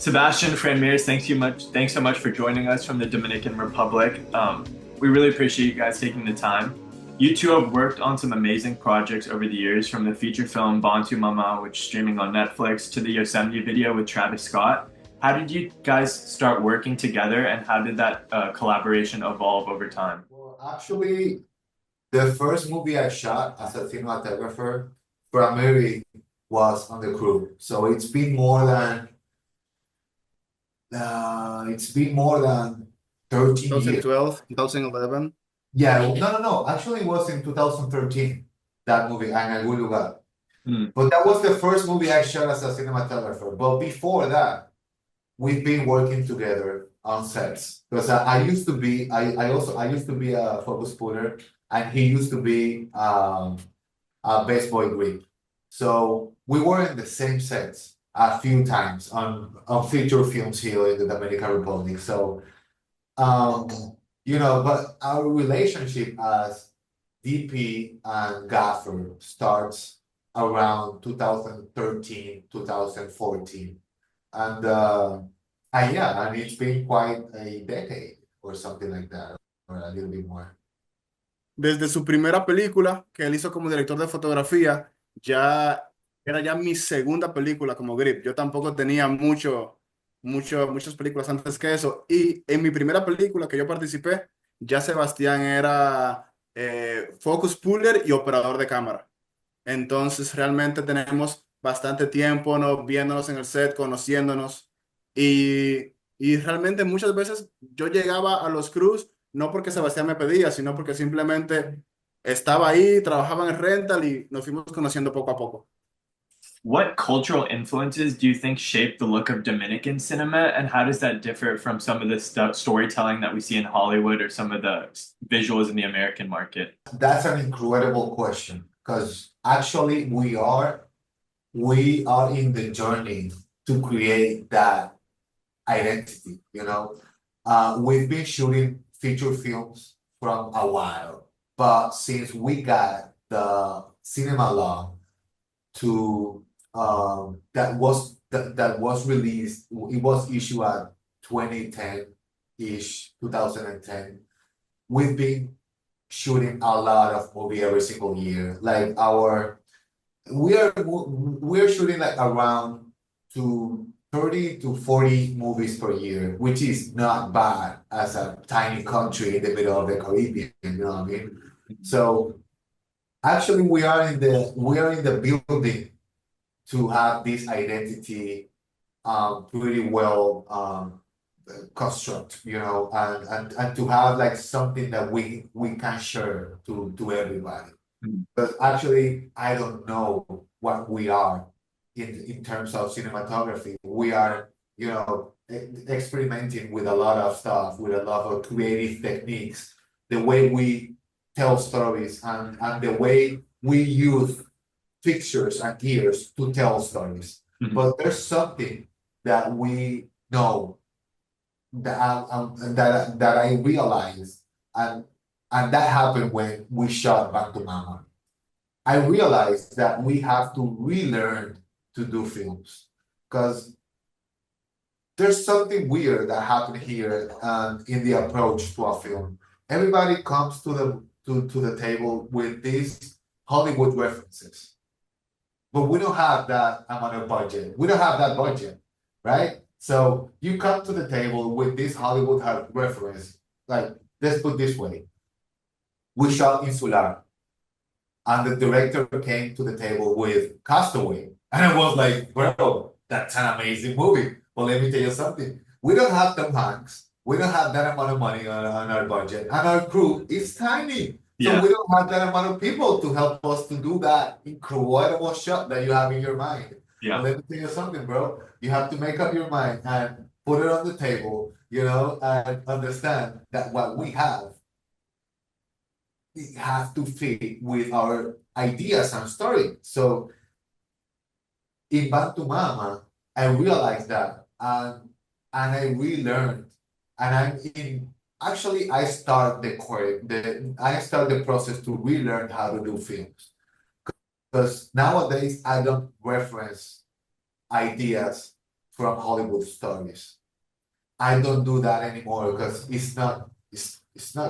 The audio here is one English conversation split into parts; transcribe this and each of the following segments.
Sebastian, Franmiris, thanks so much for joining us from the Dominican Republic. We really appreciate you guys taking the time. You two have worked on some amazing projects over the years, from the feature film Bantu Mama, which is streaming on Netflix, to the Yosemite video with Travis Scott. How did you guys start working together, and how did that collaboration evolve over time? Well, actually, the first movie I shot as a cinematographer, Franmiris, was on the crew. So it's been more than 13 years. 2012, 2011. Yeah, no. Actually, it was in 2013, that movie, En Algún Lugar. But that was the first movie I shot as a cinematographer. But before that, we've been working together on sets. Because I used to be, I used to be a focus puller, and he used to be a best boy grip. So we were in the same sets a few times on feature films here in the Dominican Republic. So but our relationship as DP and Gaffer starts around 2013, 2014. And it's been quite a decade or something like that, or a little bit more. Desde su primera película que él hizo como director de fotografía, ya era ya mi segunda película como grip. Yo tampoco tenía muchas películas antes que eso. Y en mi primera película que yo participé, ya Sebastián era focus puller y operador de cámara. Entonces realmente tenemos bastante tiempo, ¿no? Viéndonos en el set, conociéndonos. Y realmente muchas veces yo llegaba a los crews no porque Sebastián me pedía, sino porque simplemente estaba ahí, trabajaba en el rental y nos fuimos conociendo poco a poco. What cultural influences do you think shape the look of Dominican cinema, and how does that differ from some of the storytelling that we see in Hollywood or some of the visuals in the American market? That's an incredible question, because actually we are in the journey to create that identity. We've been shooting feature films from a while, but since we got the cinema law to that was released, it was issued at 2010-ish, 2010. We've been shooting a lot of movie every single year. Like we're shooting like around to 30 to 40 movies per year, which is not bad as a tiny country in the middle of the Caribbean, you know what I mean? So actually we are in the building to have this identity pretty well construct, and to have like something that we can share to everybody. But actually, I don't know what we are in terms of cinematography. We are, experimenting with a lot of stuff, with a lot of creative techniques, the way we tell stories, and the way we use fixtures and gears to tell stories. But there's something that we know that I realized, and that happened when we shot Bantu Mama. I realized that we have to relearn to do films, because there's something weird that happened here in the approach to a film. Everybody comes to the table with these Hollywood references, but we don't have that amount of budget. We don't have that budget, right? So you come to the table with this Hollywood reference. Like, let's put it this way: we shot Insular, and the director came to the table with Castaway, and I was like, bro, that's an amazing movie. But let me tell you something: we don't have Tom Hanks. We don't have that amount of money on our budget, and our crew is tiny. So we don't have that amount of people to help us to do that incredible shot that you have in your mind. Yeah. But let me tell you something, bro. You have to make up your mind and put it on the table, and understand that what we have, it has to fit with our ideas and story. So in Bantu Mama, I realized that, and I relearned, and I start the process to relearn how to do films, because nowadays I don't reference ideas from Hollywood stories. I don't do that anymore because it's not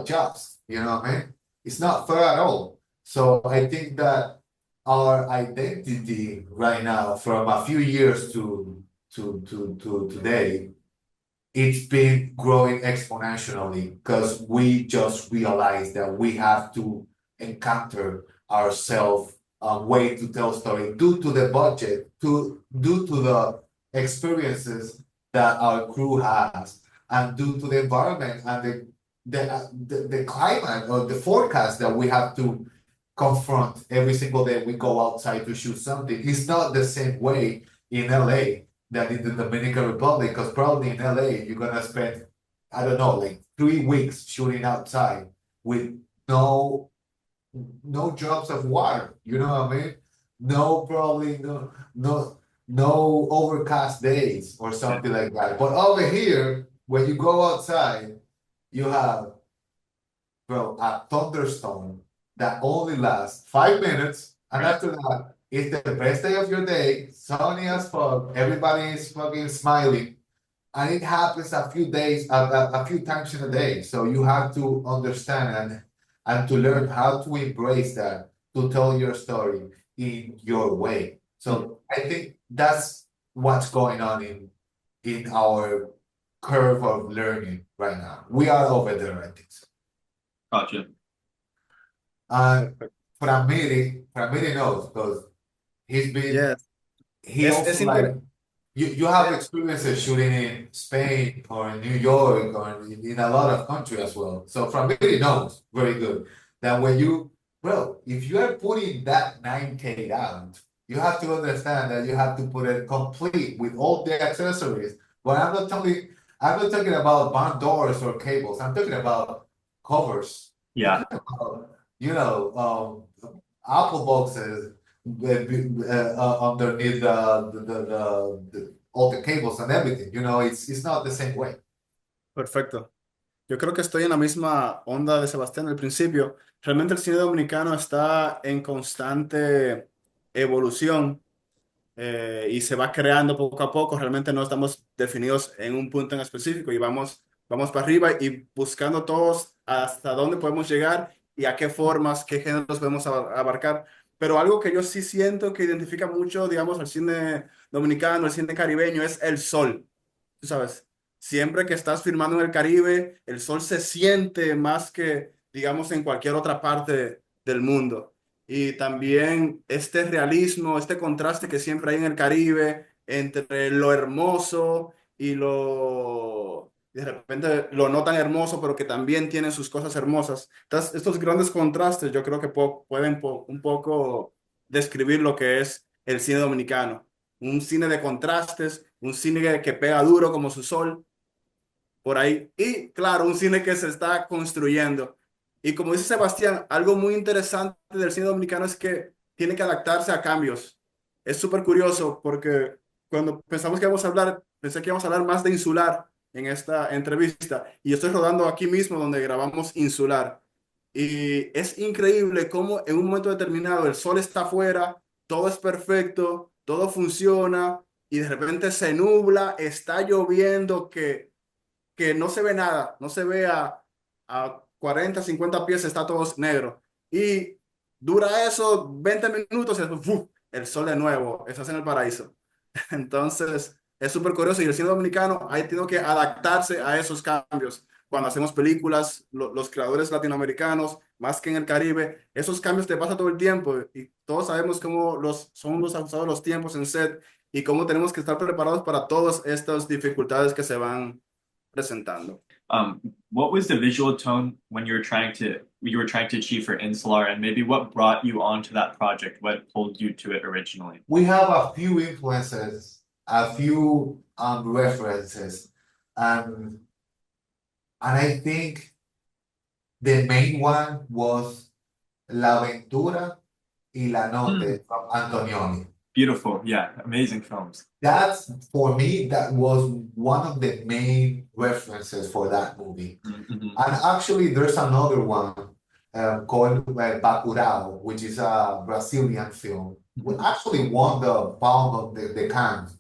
just, you know what I mean? It's not fair at all. So I think that our identity right now, from a few years to today, it's been growing exponentially because we just realized that we have to encounter ourselves a way to tell story due to the budget, due to the experiences that our crew has, and due to the environment and the climate or the forecast that we have to confront every single day we go outside to shoot something. It's not the same way in LA than in the Dominican Republic, because probably in LA you're gonna spend, I don't know, like 3 weeks shooting outside with no drops of water. You know what I mean? No overcast days or something like that. But over here, when you go outside, you have, bro, a thunderstorm that only lasts 5 minutes, and Right. after that, it's the best day of your day, sunny as fuck, everybody is fucking smiling, and it happens a few times in a day. So you have to understand and to learn how to embrace that, to tell your story in your way. So I think that's what's going on in our curve of learning right now. We are over there, I think so. Gotcha. Franmiris knows because Yes, he es also like, interesante. you have experiences shooting in Spain or in New York or in a lot of countries as well. So Franmiris knows very good that if you are putting that 9K out, you have to understand that you have to put it complete with all the accessories. But I'm not talking about barn doors or cables. I'm talking about covers. Yeah. You know, Apple boxes underneath all the cables and everything. You know, it's not the same way. Perfecto. Yo creo que estoy en la misma onda de Sebastián al principio. Realmente el cine dominicano está en constante evolución, y se va creando poco a poco. Realmente no estamos definidos en un punto en específico y vamos para arriba y buscando todos hasta dónde podemos llegar y a qué formas, qué géneros podemos abarcar. Pero algo que yo sí siento que identifica mucho, digamos, al cine dominicano, el cine caribeño, es el sol. Tú sabes, siempre que estás filmando en el Caribe, el sol se siente más que, digamos, en cualquier otra parte del mundo. Y también este realismo, este contraste que siempre hay en el Caribe entre lo hermoso y de repente lo no tan hermoso, pero que también tiene sus cosas hermosas. Entonces, estos grandes contrastes yo creo que pueden un poco describir lo que es el cine dominicano. Un cine de contrastes, un cine que pega duro como su sol, por ahí. Y claro, un cine que se está construyendo. Y como dice Sebastián, algo muy interesante del cine dominicano es que tiene que adaptarse a cambios. Es súper curioso porque cuando pensamos que íbamos a hablar, pensé que íbamos a hablar más de Insular en esta entrevista. Y yo estoy rodando aquí mismo donde grabamos Insular. Y es increíble cómo en un momento determinado el sol está afuera, todo es perfecto, todo funciona y de repente se nubla, está lloviendo, que no se ve nada, no se ve a 40, 50 pies, está todo negro. Y dura eso 20 minutos y después, ¡fu! El sol de nuevo, estás en el paraíso. Entonces, es súper curioso y el cine dominicano ha tenido que adaptarse a esos cambios. Cuando hacemos películas, los creadores latinoamericanos, más que en el Caribe, esos cambios te pasan todo el tiempo y todos sabemos cómo son los ajustados los tiempos en set y cómo tenemos que estar preparados para todas estas dificultades que se van presentando. What was the visual tone when you were trying to achieve for Insular, and maybe what brought you onto that project? What pulled you to it originally? We have a few influences, a few references, and I think the main one was La Ventura y La Notte from Antonioni. Beautiful. Yeah. Amazing films. That's, for me, that was one of the main references for that movie. Mm-hmm. And actually, there's another one called Bacurau, which is a Brazilian film. We actually won the Palm of the Cannes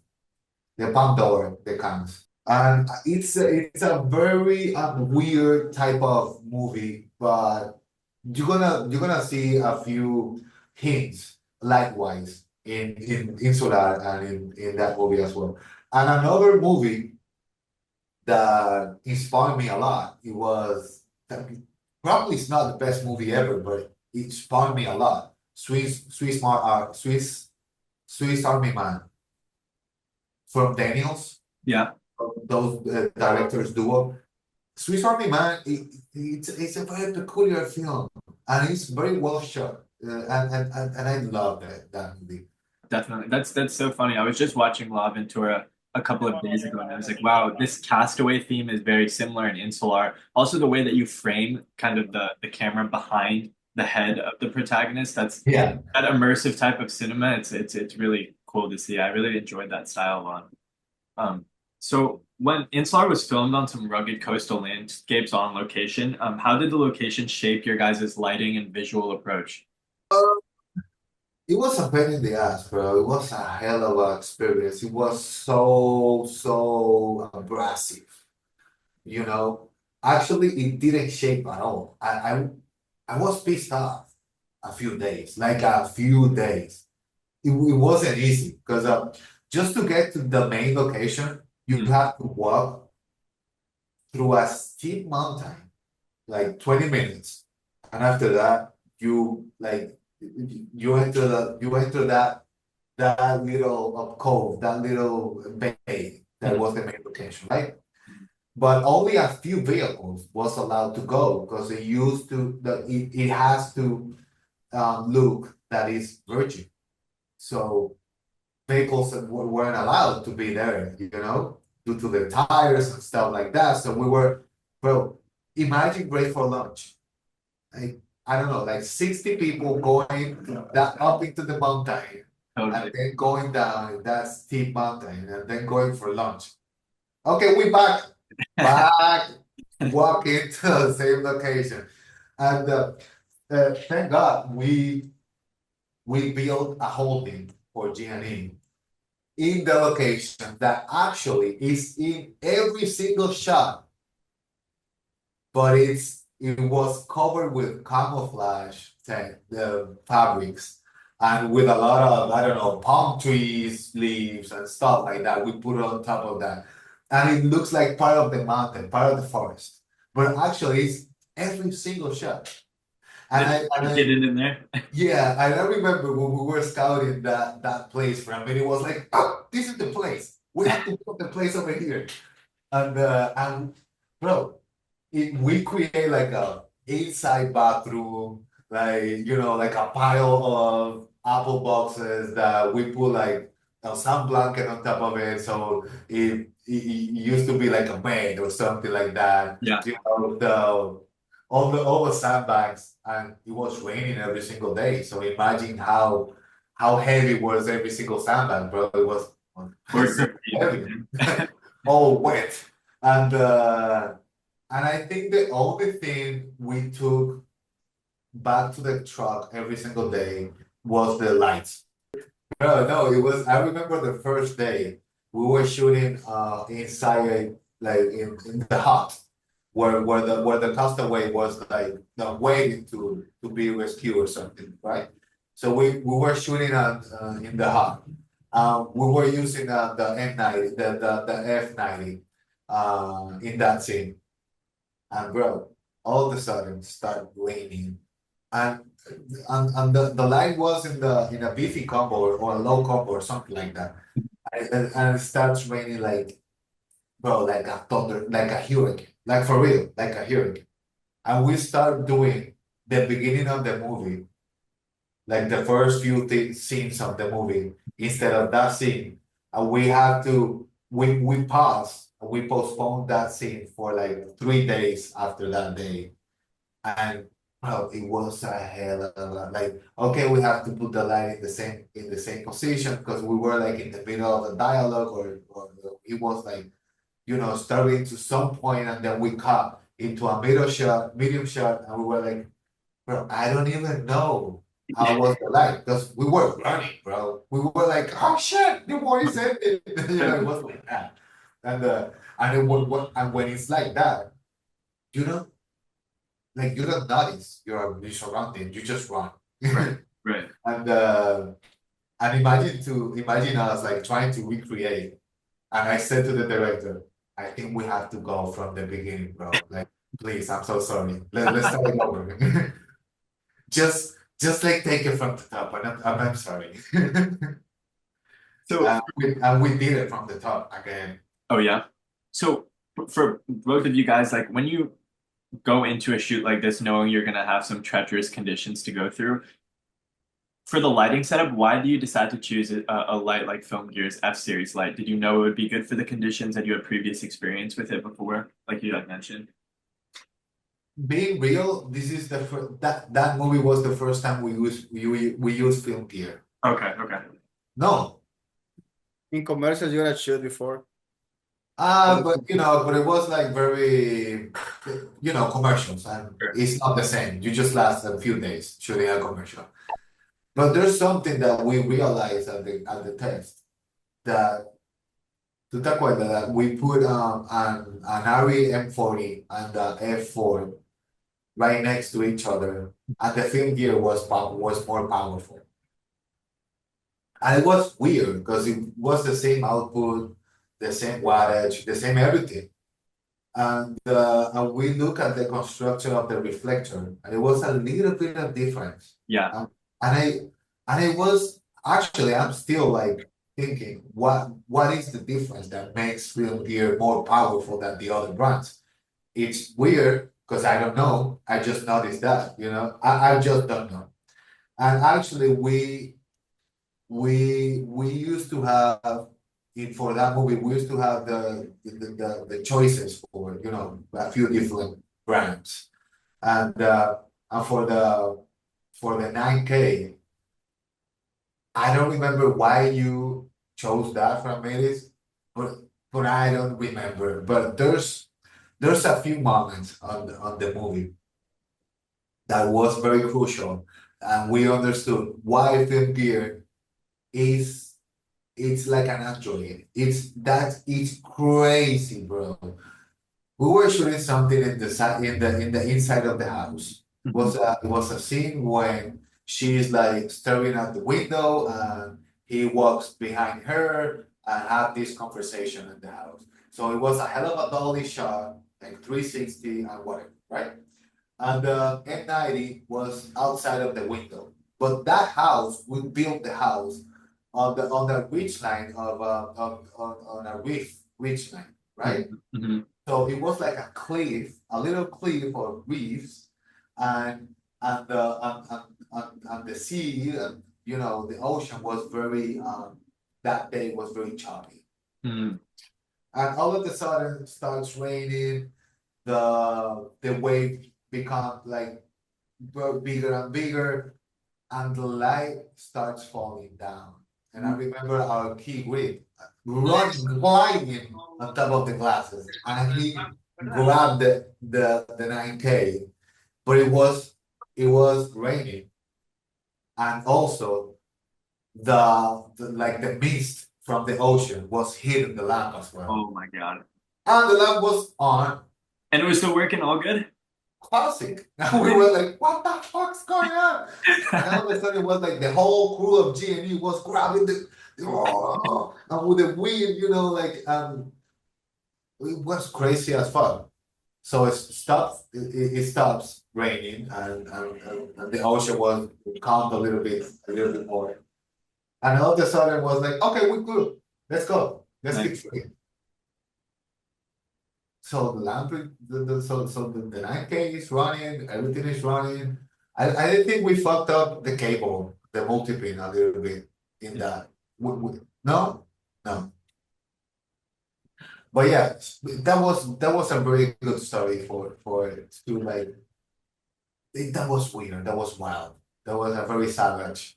the Palme d'Or, the Cannes. And it's a very weird type of movie, but you're gonna see a few hints likewise in Insular and in that movie as well. And another movie that inspired me a lot, it was probably it's not the best movie ever, but it inspired me a lot. Swiss Army Man from Daniels, Yeah, those directors duo. Swiss Army Man, it's a very peculiar film, and it's very well shot, and I love that movie. definitely. That's so funny. I was just watching La Ventura a couple of days ago, and I was like, wow, this castaway theme is very similar in Insular. Also, the way that you frame kind of the camera behind the head of the protagonist, that's Yeah, that immersive type of cinema. It's really cool to see. I really enjoyed that style a lot. So when Insular was filmed on some rugged coastal landscapes on location, how did the location shape your guys' lighting and visual approach? it was a pain in the ass, bro. It was a hell of an experience. It was so abrasive, you know. Actually, it didn't shape at all. I was pissed off a few days, like a few days. It wasn't easy because just to get to the main location, you Mhm. have to walk through a steep mountain, like 20 minutes. And after that, you enter that little cove, that little bay that was the main location, right? But only a few vehicles was allowed to go because it has to look that is virgin. So vehicles that weren't allowed to be there, due to the tires and stuff like that. So we were, bro, imagine break for lunch. I don't know, like 60 people going that up into the mountain Totally. and then going down that steep mountain and then going for lunch. Okay, we back, walking to the same location. And thank God we built a holding for G&E in the location that actually is in every single shot, but it was covered with camouflage the fabrics and with a lot of, I don't know, palm trees, leaves and stuff like that. We put it on top of that. And it looks like part of the mountain, part of the forest. But actually it's every single shot. Get it in there. Yeah, and I remember when we were scouting that place from, and it was like, oh, this is the place. We have to put the place over here. And bro, we create like a inside bathroom, like like a pile of apple boxes that we put like a sun blanket on top of it, so it used to be like a bed or something like that. Yeah. All the sandbags, and it was raining every single day. So imagine how heavy was every single sandbag, bro. It was so heavy, all wet, and I think the only thing we took back to the truck every single day was the lights. No, it was. I remember the first day we were shooting inside, like in the hut, where the castaway was like waiting to be rescued or something, right? So we were shooting in the hut. We were using the M90, the F90 in that scene. And bro, all of a sudden start raining. And the light was in a beefy combo or a low combo or something like that. And it starts raining like, bro, like a thunder, like a hurricane, like for real, like a hurricane. And we start doing the beginning of the movie, like the first few scenes of the movie, instead of that scene. And we pause, and we postpone that scene for like 3 days after that day. And well, it was a hell of a like, okay, we have to put the light in the same position because we were like in the middle of the dialogue, or it was like, starting to some point, and then we cut into a medium shot, and we were like, bro, I don't even know how was the light? Because we were running, bro. We were like, oh shit, the war is ending. It was like that. And when it's like that, you don't you don't notice your surroundings, you just run. Right. Right. And imagine us like trying to recreate. And I said to the director, I think we have to go from the beginning, bro. Like, please, I'm so sorry. Let's start it over. Just like take it from the top. And I'm sorry. So, And we did it from the top again. oh yeah. So for both of you guys, like when you go into a shoot like this, knowing you're gonna have some treacherous conditions to go through, for the lighting setup, why do you decide to choose a light like Film Gear's F-Series light? Did you know it would be good for the conditions? Had you had previous experience with it before, like you had mentioned? Being real, this is that movie was the first time we used film gear. Okay, okay. No, In commercials, you had shoot before. but it was like very, commercials, and Sure. it's not the same. You just last a few days shooting a commercial. But there's something that we realized at the test that to te acuerdas that we put an RE M40 and the F4 right next to each other, and the film gear was more powerful. And it was weird because it was the same output, the same wattage, the same everything. And we look at the construction of the reflector, and it was a little bit of difference. Yeah. And it was actually, I'm still like thinking, what is the difference that makes film gear more powerful than the other brands? It's weird because I don't know. I just noticed that, I just don't know. And actually, we used to have for that movie, we used to have the choices for a few different brands, and for the 9K, I don't remember why you chose that from Franmiris, but I don't remember. But there's a few moments on the movie that was very crucial, and we understood why film gear is it's like an android. It's crazy, bro. We were shooting something in the side in the inside of the house. It was a scene when she's like staring at the window and he walks behind her and have this conversation in the house. So it was a hell of a dolly shot, like 360 and whatever, right? And the M90 was outside of the window. But that house, we built the house on the ridge line on a ridge line, right? Mm-hmm. So it was like a cliff, a little cliff of reefs, and and the sea, the ocean was very that day was very choppy. Mm-hmm. And all of a sudden it starts raining, the wave becomes like bigger and bigger, and the light starts falling down. And I remember our key grip running, gliding on top of the glasses, and he grabbed the 9K, but it was raining, and also the mist from the ocean was hitting the lamp as well. Oh my God. And the lamp was on. And it was still working all good? Classic. And we were like, what the fuck's going on? And all of a sudden it was like the whole crew of G&E was grabbing and with the wind, it was crazy as fuck. So it stops raining, and the ocean was calmed a little bit more. And all of a sudden it was like, okay, we're good. Let's go. Let's keep shooting. So the lamp, the 9K is running, everything is running. I didn't think we fucked up the cable, the multi-pin a little bit in that. No? No. But yeah, that was a very good story for to like. That was weird. That was wild. That was a very savage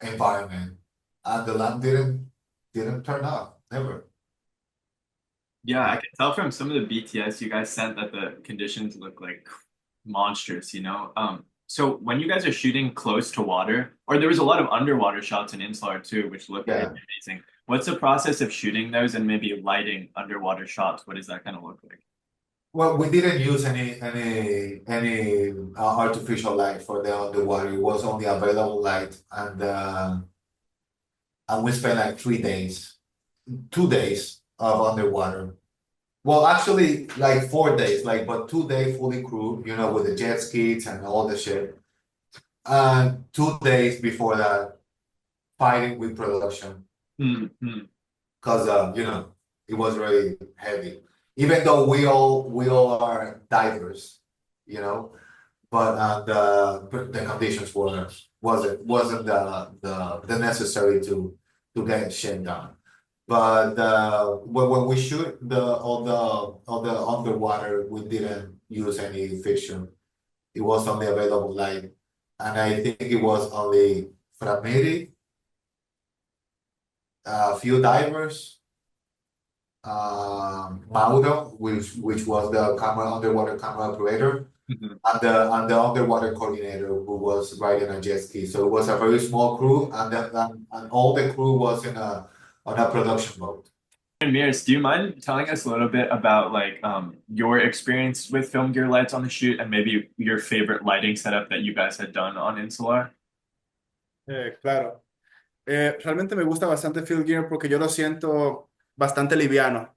environment, and the lamp didn't turn off. Never. Yeah, I can tell from some of the BTS you guys sent that the conditions look like monstrous, So when you guys are shooting close to water, or there was a lot of underwater shots in Insular too, which looked really Yeah. amazing. What's the process of shooting those and maybe lighting underwater shots? What does that kind of look like? Well, we didn't use any artificial light for the underwater. It was only available light, and we spent like 3 days, 2 days of underwater. Well, actually, like 4 days, like but 2 days fully crewed, with the jet skis and all the shit. And 2 days before that, fighting with production Mm-hmm. because it was really heavy. Even though we all are divers, you know, but the conditions wasn't the necessary to get shit done. But when we shoot the underwater, we didn't use any fiction. It was only available light, and I think it was only Franmiris, a few divers, Mauro, which was the underwater camera operator, Mm-hmm. and the underwater coordinator who was riding a jet ski. So it was a very small crew, and all the crew was on a production boat. Mirs, do you mind telling us a little bit about like your experience with film gear lights on the shoot and maybe your favorite lighting setup that you guys had done on Insular? Claro. Realmente me gusta bastante Field Gear porque yo lo siento bastante liviano.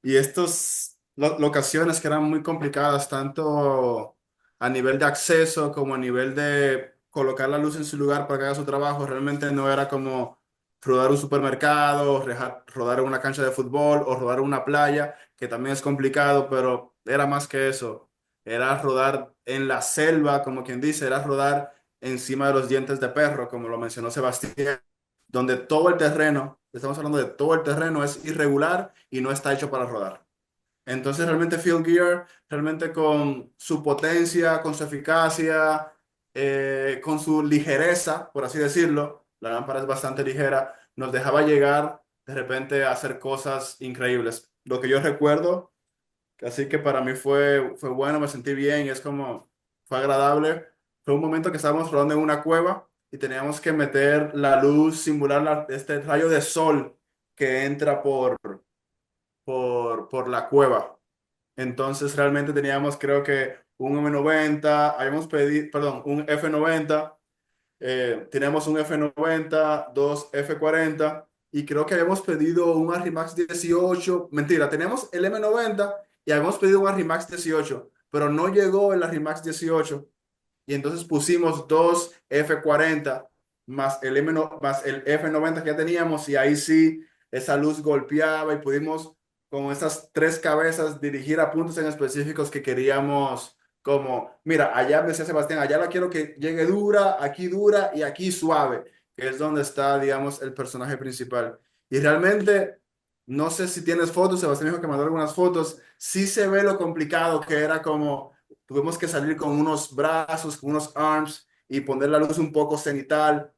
Y estas locaciones que eran muy complicadas, tanto a nivel de acceso como a nivel de colocar la luz en su lugar para que haga su trabajo, realmente no era como rodar un supermercado, rodar una cancha de fútbol o rodar una playa, que también es complicado, pero era más que eso. Era rodar en la selva, como quien dice, era rodar encima de los dientes de perro, como lo mencionó Sebastián, donde todo el terreno, estamos hablando de todo el terreno, es irregular y no está hecho para rodar. Entonces realmente Field Gear, realmente con su potencia, con su eficacia, con su ligereza, por así decirlo, la lámpara es bastante ligera, nos dejaba llegar de repente a hacer cosas increíbles. Lo que yo recuerdo, así que para mí fue bueno, me sentí bien y es como, fue agradable. Fue un momento que estábamos rodando en una cueva y teníamos que meter la luz, simular este rayo de sol que entra por la cueva. Entonces realmente teníamos creo que un M90, habíamos pedido, perdón, un F90, teníamos un F90, dos F40 y creo que habíamos pedido un Arrimax 18, mentira, teníamos el M90 y habíamos pedido un Arrimax 18, pero no llegó el Arrimax 18 y entonces pusimos dos F40 más el, más el F90 que ya teníamos y ahí sí esa luz golpeaba y pudimos con esas tres cabezas dirigir a puntos en específicos que queríamos como, mira, allá me decía Sebastián, allá la quiero que llegue dura y aquí suave, que es donde está, digamos, el personaje principal. Y realmente, no sé si tienes fotos, Sebastián dijo que mandó algunas fotos, sí se ve lo complicado que era como tuvimos que salir con unos brazos, con unos arms y poner la luz un poco cenital.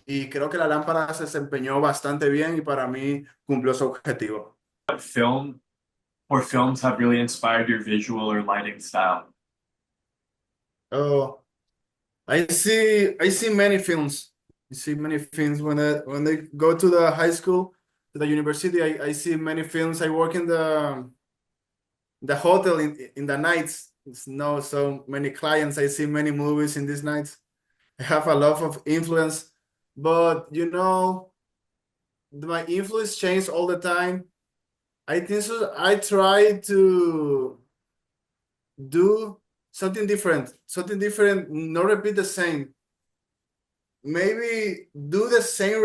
Y creo que la lámpara se desempeñó bastante bien y para mí cumplió su objetivo. What film or films have really inspired your visual or lighting style? Oh, I see many films. I see many films when they go to the high school, to the university. I see many films. I work in the hotel in the nights. It's no so many clients. I see many movies in these nights. I have a lot of influence, but my influence changed all the time. I think so. I try to do something different, not repeat the same. Maybe do the same,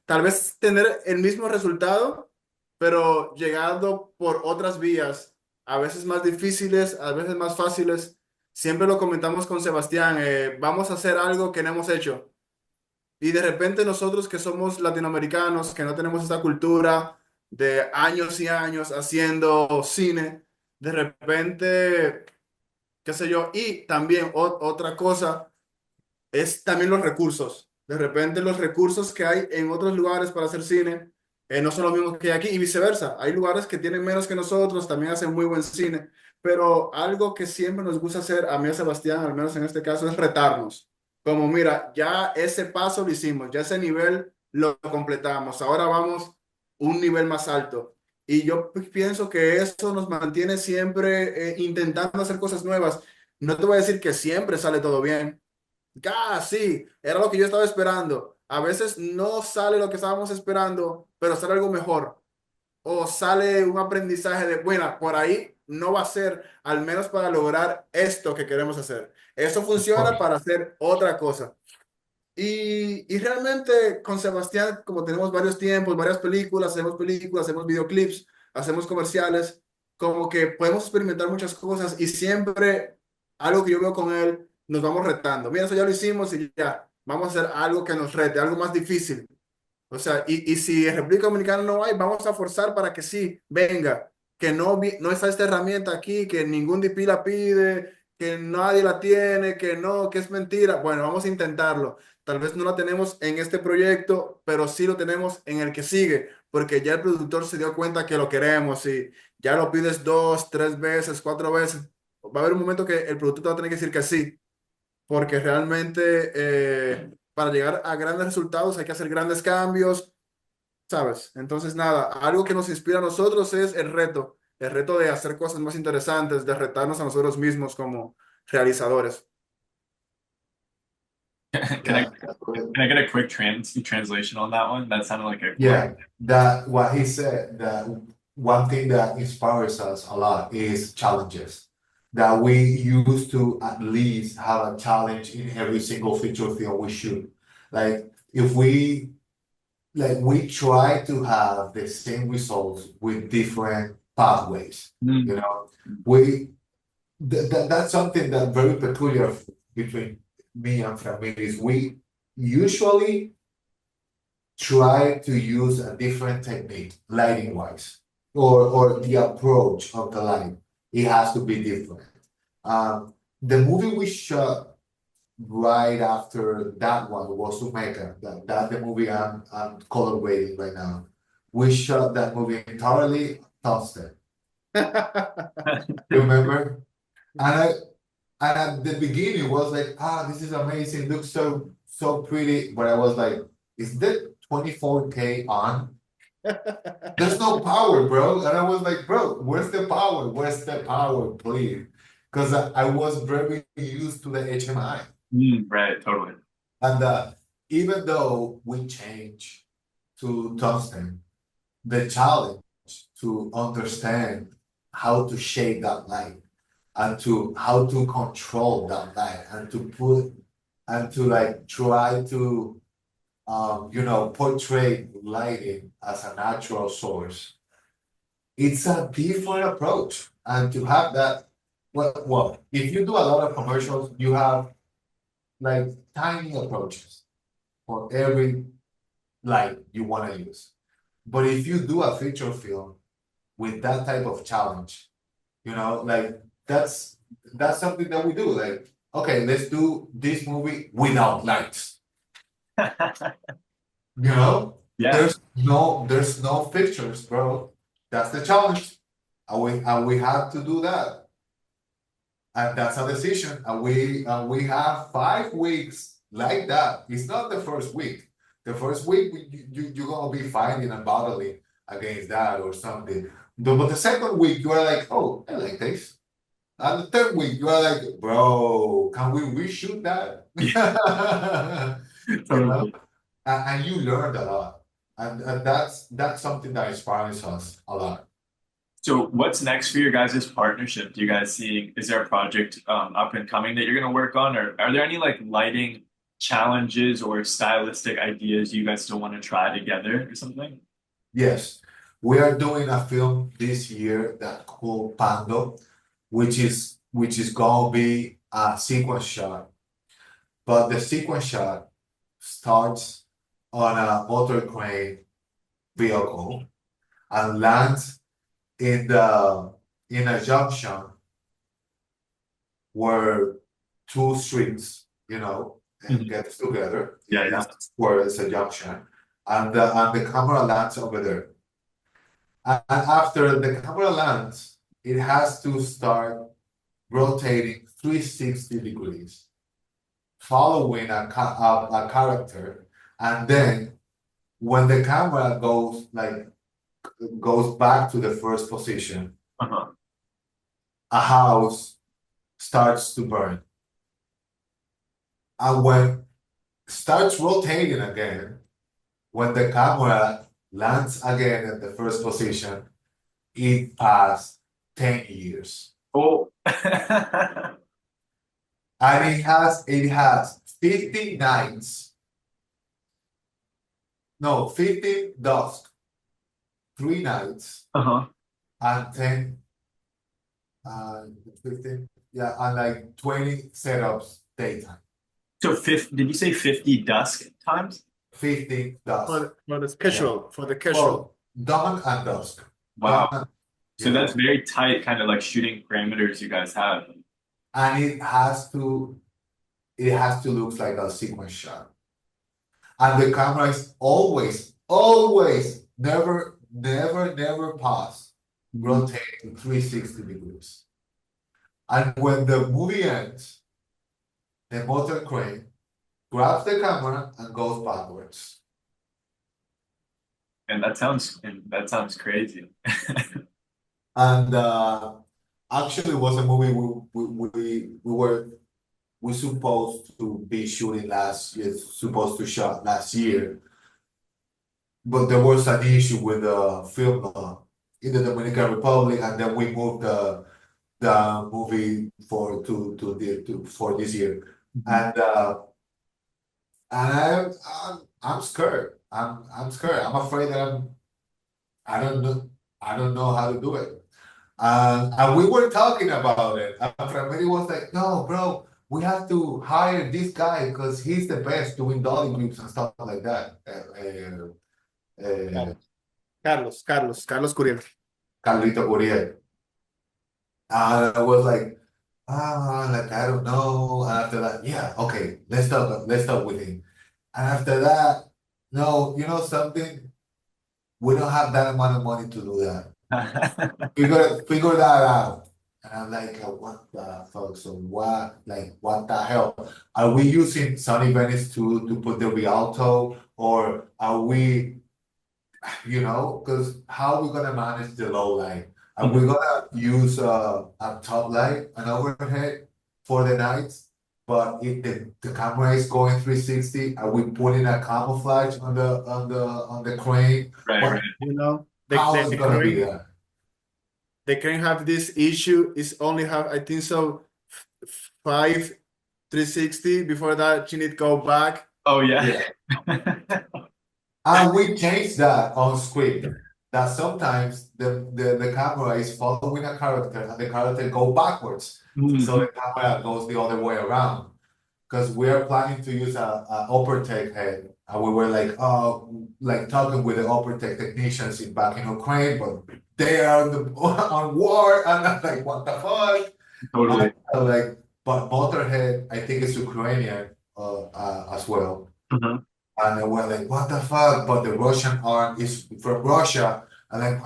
tal vez tener el mismo resultado, pero llegando por otras vías, a veces más difíciles, a veces más fáciles. Siempre lo comentamos con Sebastián, vamos a hacer algo que no hemos hecho. Y de repente nosotros que somos latinoamericanos, que no tenemos esta cultura de años y años haciendo cine, de repente, qué sé yo, y también otra cosa es también los recursos. De repente los recursos que hay en otros lugares para hacer cine no son los mismos que hay aquí y viceversa. Hay lugares que tienen menos que nosotros, también hacen muy buen cine, pero algo que siempre nos gusta hacer, a mí y a Sebastián, al menos en este caso, es retarnos. Como mira, ya ese paso lo hicimos, ya ese nivel lo completamos, ahora vamos un nivel más alto. Y yo pienso que eso nos mantiene siempre intentando hacer cosas nuevas. No te voy a decir que siempre sale todo bien. Ah, sí, era lo que yo estaba esperando. A veces no sale lo que estábamos esperando, pero sale algo mejor. O sale un aprendizaje de, bueno, por ahí no va a ser, al menos para lograr esto que queremos hacer. Eso funciona para hacer otra cosa. Y realmente con Sebastián, como tenemos varios tiempos, varias películas, hacemos videoclips, hacemos comerciales, como que podemos experimentar muchas cosas y siempre algo que yo veo con él, nos vamos retando. Mira, eso ya lo hicimos y ya, vamos a hacer algo que nos rete, algo más difícil. O sea, y si en República Dominicana no hay, vamos a forzar para que sí, venga, que no, no está esta herramienta aquí, que ningún DP la pide, que nadie la tiene, que no, que es mentira. Bueno, vamos a intentarlo. Tal vez no la tenemos en este proyecto, pero sí lo tenemos en el que sigue, porque ya el productor se dio cuenta que lo queremos y ya lo pides 2, 3 veces, 4 veces. Va a haber un momento que el productor te va a tener que decir que sí, porque realmente para llegar a grandes resultados hay que hacer grandes cambios, ¿sabes? Entonces, nada, algo que nos inspira a nosotros es el reto de hacer cosas más interesantes, de retarnos a nosotros mismos como realizadores. Can I Yeah, can I get a quick translation on that one? That sounded like a yeah. That what he said, that one thing that inspires us a lot is challenges. That we used to at least have a challenge in every single feature film we shoot. Like if we we try to have the same results with different pathways. Mm. You know, we that's something that very peculiar between me and Franmiris. We usually try to use a different technique, lighting wise, or the approach of the light. It has to be different. The movie we shot right after that one was Omega. That's the movie I'm color grading right now. We shot that movie entirely tungsten. Remember? And I and at the beginning it was like, this is amazing, looks so pretty. But I was like, is that 24K on? There's no power, bro. And I was like, bro, where's the power? Where's the power, please? Because I was very used to the HMI. Right, totally. And even though we change to tungsten, the challenge to understand how to shape that light and to how to control that light and to put and to like try to portray lighting as a natural source. It's a different approach. And to have that, well, if you do a lot of commercials, you have like tiny approaches for every light you want to use. But if you do a feature film with that type of challenge, like that's something that we do. Like, okay, let's do this movie without lights. Yeah. There's no pictures, bro. That's the challenge. And we have to do that. And that's a decision. And we have 5 weeks like that. It's not the first week. The first week you're gonna be fighting and battling against that or something. But the second week you are like, oh, I like this. And the third week you are like, bro, can we reshoot that? Totally. And you learned a lot. And that's something that inspires us a lot. So what's next for your guys' partnership? Do you guys see, is there a project up and coming that you're going to work on? Or are there any like lighting challenges or stylistic ideas you guys still want to try together or something? Yes, we are doing a film this year that called Pando, which is gonna be a sequence shot. But the sequence shot starts on a motor crane vehicle and lands in a junction where two streets, and gets together. Yeah. Where it's a junction, and the camera lands over there. And after the camera lands, it has to start rotating 360 degrees, following a character, and then when the camera goes back to the first position, Uh-huh. a house starts to burn. And when it starts rotating again, when the camera lands again at the first position, it passed 10 years. Oh. And it has 50 nights, no, 50 dusk, 3 nights, Uh-huh. and 10, 15, yeah, and like 20 setups daytime. So did you say 50 dusk times? 50 dusk. For the Yeah. casual, for the casual. Well, dawn and dusk. Wow. Dawn, So that's very tight kind of like shooting parameters you guys have. and it has to look like a sequence shot. And the camera is always, never pause, rotating 360 degrees. And when the movie ends, the motor crane grabs the camera and goes backwards. And that sounds crazy. And actually, it was a movie we supposed to be shooting last year, supposed to shot last year, but there was an issue with the film in the Dominican Republic, and then we moved the movie for this year, and I'm scared. I'm scared. I'm afraid that I don't know how to do it. And we were talking about it. And Franmiris was like, "No, bro, we have to hire this guy because he's the best doing dolly grips and stuff like that." Carlos Curiel. Carlito Curiel. And I was like, like I don't know. And after that, yeah, okay, let's talk with him. And after that, no, you know something? We don't have that amount of money to do that. We gotta figure that out. And I'm like, what the fuck? So what the hell? Are we using Sony Venice to put the Rialto? Or are we, because how are we gonna manage the low light? Are we gonna use a top light, an overhead for the nights? But if the camera is going 360, are we putting a camouflage on the crane? Right. How is it gonna be there? They can have this issue is only have, I think so, 5 360. Before that, you need to go back. Oh yeah. And we changed that on script. That sometimes the camera is following a character and the character go backwards. So the camera goes the other way around. Because we are planning to use a upper tech head. And we were like talking with the upper tech technicians back in Ukraine, but they are on war, and I'm like, what the fuck? Totally. But Motorhead, I think it's Ukrainian as well. And we're like, what the fuck? But the Russian arm is from Russia. And like,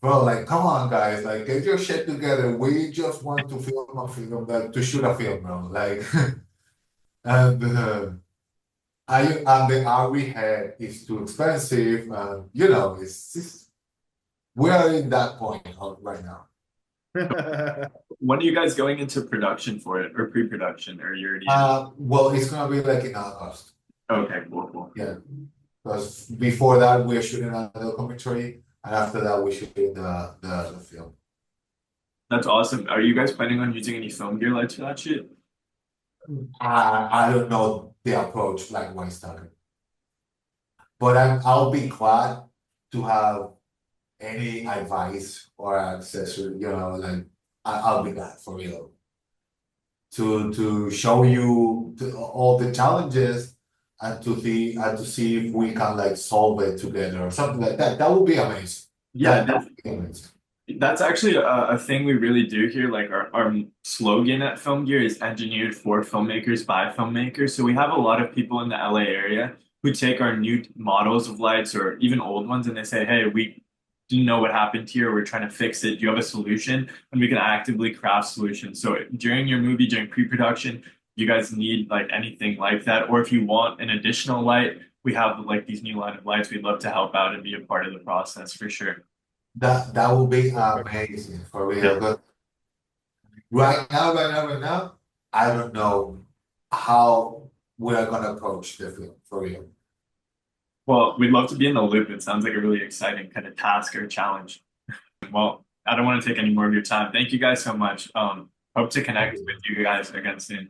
bro, like, come on, guys, like, get your shit together. We just want to film a film, like, to shoot a film, bro. Like, and the RV head is too expensive, and we are in that point right now. When are you guys going into production for it, or pre-production, or you're already well, it's gonna be like in August. Okay, cool. Yeah, because before that we're shooting a documentary, and after that we're shooting the film. That's awesome. Are you guys planning on using any film gear lights for that shit? I don't know the approach like Wayne's talking, but I'll be glad to have any advice or accessory, like I'll be glad for real to show you all the challenges and to see if we can like solve it together or something like that. That would be amazing. Yeah, that would be amazing. That's actually a thing we really do here. Like our slogan at Film Gear is engineered for filmmakers by filmmakers. So we have a lot of people in the LA area who take our new models of lights or even old ones and they say, hey, we didn't know what happened here. We're trying to fix it. Do you have a solution? And we can actively craft solutions. So during your movie, during pre-production, you guys need like anything like that, or if you want an additional light, we have like these new line of lights. We'd love to help out and be a part of the process for sure. That would be amazing for real. Yeah. But right now, I don't know how we're gonna approach the film for real. Well, we'd love to be in the loop. It sounds like a really exciting kind of task or challenge. Well, I don't want to take any more of your time. Thank you guys so much. Hope to connect with you guys again soon.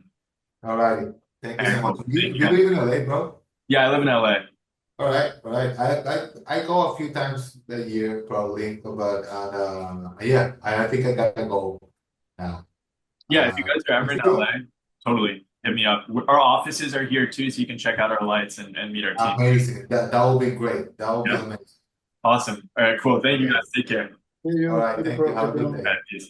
All right. Thank you so much. You, Thank you you. live in LA, bro? Yeah, I live in LA. All right, all right. I go a few times a year probably, but yeah, I think I gotta go now. Yeah, if you guys are ever in LA, totally hit me up. Our offices are here too, so you can check out our lights and meet our team. Amazing. That will be great. That will be Yeah. amazing. Awesome. All right, cool. Thank you Okay. guys. Take care. See you. All right, See you, thank bro. you. Have a good All day. right, peace.